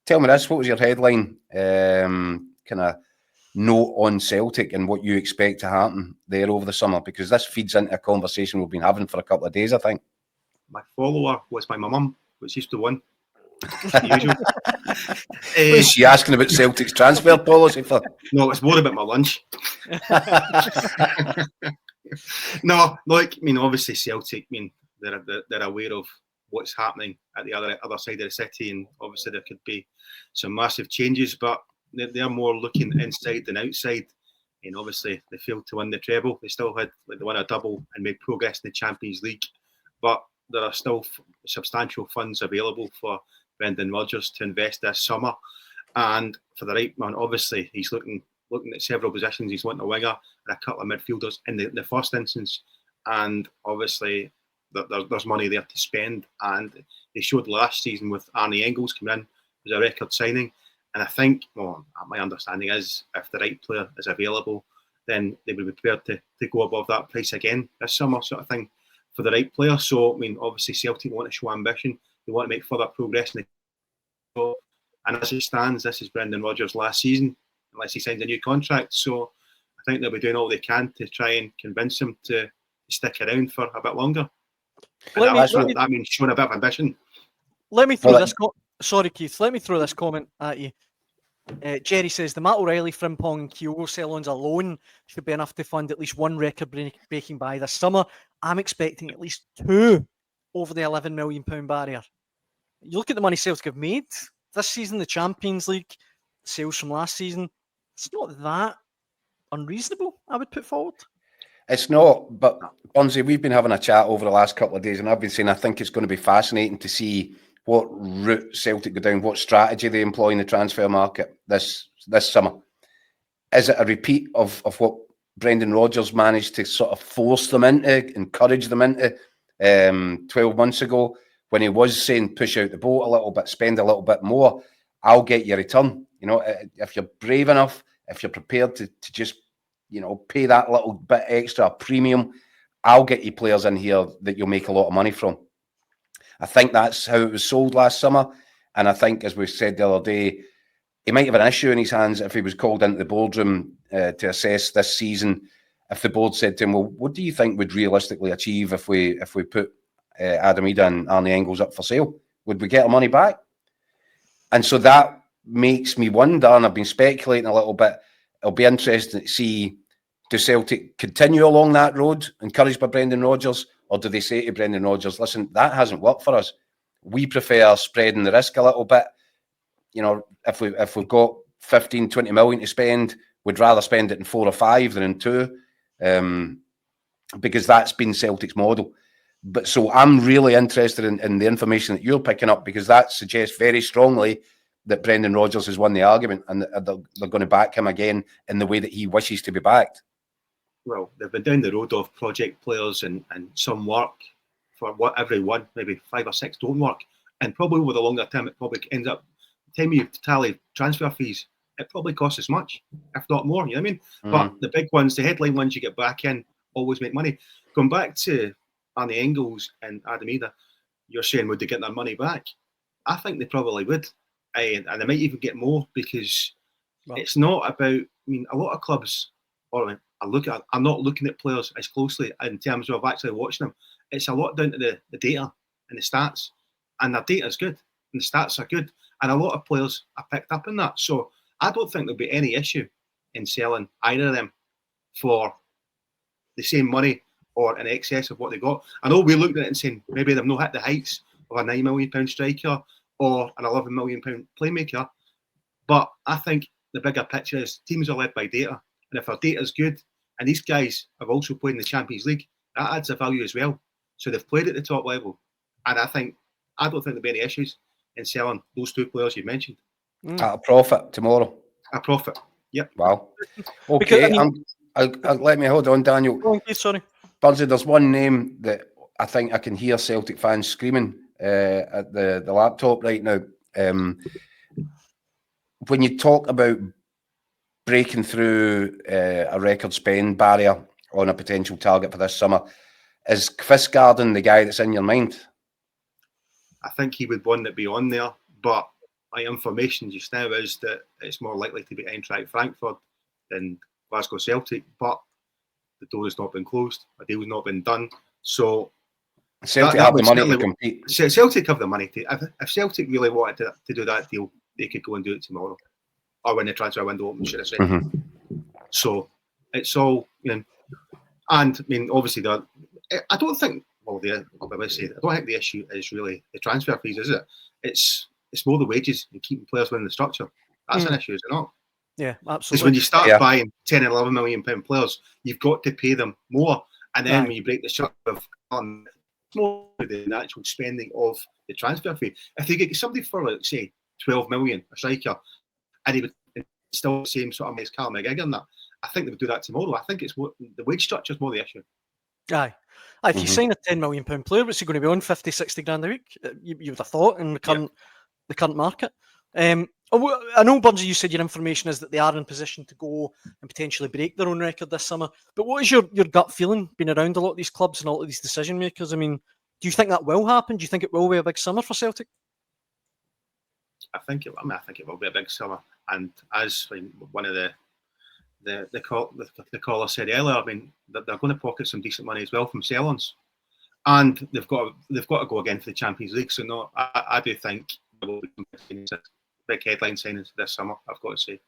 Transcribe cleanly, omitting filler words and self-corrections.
tell me this, what was your headline kind of note on Celtic and what you expect to happen there over the summer? Because this feeds into a conversation we've been having for a couple of days, I think. My follower was my mum, which used to win. Usual. Was she asking about Celtic's transfer policy for? No, it's more about my lunch. No, like, I mean, obviously Celtic, I mean, they're aware of what's happening at the other side of the city, and obviously there could be some massive changes, but they're more looking inside than outside. And obviously they failed to win the treble. They still had, like, they won a double and made progress in the Champions League, but there are still substantial funds available for Brendan Rodgers to invest this summer. And for the right man, obviously he's looking at several positions. He's wanting a winger and a couple of midfielders in the first instance, and obviously there's money there to spend. And they showed last season with Arne Engels coming in as a record signing. And I think, well, my understanding is if the right player is available, then they would be prepared to go above that price again this summer, sort of thing, for the right player. So, I mean, obviously Celtic want to show ambition. They want to make further progress in the. And as it stands, this is Brendan Rodgers' last season, unless he signs a new contract. So I think they'll be doing all they can to try and convince him to stick around for a bit longer. That means showing a bit of ambition. Let me throw this. Sorry, Keith. Let me throw this comment at you. Jerry says the Matt O'Reilly, Frimpong and Kyogo sell-ons alone should be enough to fund at least one record-breaking buy this summer. I'm expecting at least 2 over the £11 million barrier. You look at the money Celtic have made this season, the Champions League, sales from last season. It's not that unreasonable, I would put forward. It's not, but Bonzi, we've been having a chat over the last couple of days, and I've been saying I think it's going to be fascinating to see what route Celtic go down, what strategy they employ in the transfer market this summer. Is it a repeat of what Brendan Rodgers managed to sort of force them into, encourage them into 12 months ago, when he was saying push out the boat a little bit, spend a little bit more, I'll get your return. You know, if you're brave enough, if you're prepared to just, you know, pay that little bit extra premium, I'll get you players in here that you'll make a lot of money from. I think that's how it was sold last summer. And I think, as we said the other day, he might have an issue in his hands if he was called into the boardroom to assess this season. If the board said to him, well, what do you think would realistically achieve if we put Adam Ida and Arne Engels up for sale? Would we get our money back? And so that makes me wonder, and I've been speculating a little bit, it'll be interesting to see, do Celtic continue along that road, encouraged by Brendan Rodgers, or do they say to Brendan Rodgers, listen, that hasn't worked for us. We prefer spreading the risk a little bit. You know, if we've got 15, 20 million to spend, we'd rather spend it in 4 or 5 than in 2, because that's been Celtic's model. But so I'm really interested in the information that you're picking up, because that suggests very strongly that Brendan Rodgers has won the argument, and they're going to back him again in the way that he wishes to be backed. Well, they've been down the road of project players and some work for what every one, maybe 5 or 6 don't work. And probably over the longer term, it probably ends up, the time you tally transfer fees, it probably costs as much, if not more, you know what I mean? But the big ones, the headline ones you get back in, always make money. Going back to Arne Engels and Adam Ida, you're saying, would they get their money back? I think they probably would. And they might even get more, because it's not about, I mean, a lot of clubs, I'm not looking at players as closely in terms of actually watching them. It's a lot down to the data and the stats. And their data is good, and the stats are good. And a lot of players are picked up in that. So I don't think there'll be any issue in selling either of them for the same money or in excess of what they got. I know we looked at it and saying maybe they've not hit the heights of a £9 million striker or an £11 million playmaker. But I think the bigger picture is teams are led by data. And if our data is good, and these guys have also played in the Champions League, that adds a value as well. So they've played at the top level. And I don't think there'll be any issues in selling those 2 players you mentioned. At a profit tomorrow. A profit, yep. Wow. Okay, let me hold on, Daniel. Oh, okay, sorry. Bunsey, there's one name that I think I can hear Celtic fans screaming at the laptop right now. When you talk about breaking through a record spend barrier on a potential target for this summer, is Kvistgaarden the guy that's in your mind? I think he would want to be on there, but my information just now is that it's more likely to be Eintracht Frankfurt than Glasgow Celtic, but the door has not been closed, a deal has not been done. So Celtic have the money to compete. Celtic have the money to. If Celtic really wanted to do that deal, they could go and do it tomorrow, or when the transfer window opens, should I say? Mm-hmm. So it's all, and I mean, obviously, I don't think. Well, I don't think the issue is really the transfer fees, is it? It's more the wages and keeping players within the structure. That's an issue, is it not? Yeah, absolutely. Because when you start buying 10 and 11 million pound players, you've got to pay them more. And then when you break the structure of more the actual spending of the transfer fee, if you get somebody for, like, say, 12 million, a striker, and he would still the same sort of money as Callum McGregor and that, I think they would do that tomorrow. I think it's what the wage structure is more the issue. Aye. If you sign a £10 million player, what's he going to be on? 50, 60 grand a week? You would have thought in the current market. I know, Burnsy, you said your information is that they are in position to go and potentially break their own record this summer. But what is your gut feeling, being around a lot of these clubs and all of these decision makers? I mean, do you think that will happen? Do you think it will be a big summer for Celtic? I think it will be a big summer. And as one of the caller said earlier, I mean, they're going to pocket some decent money as well from sell-ons, and they've got to go again for the Champions League. So no, I do think there will be some big headline signings this summer, I've got to say.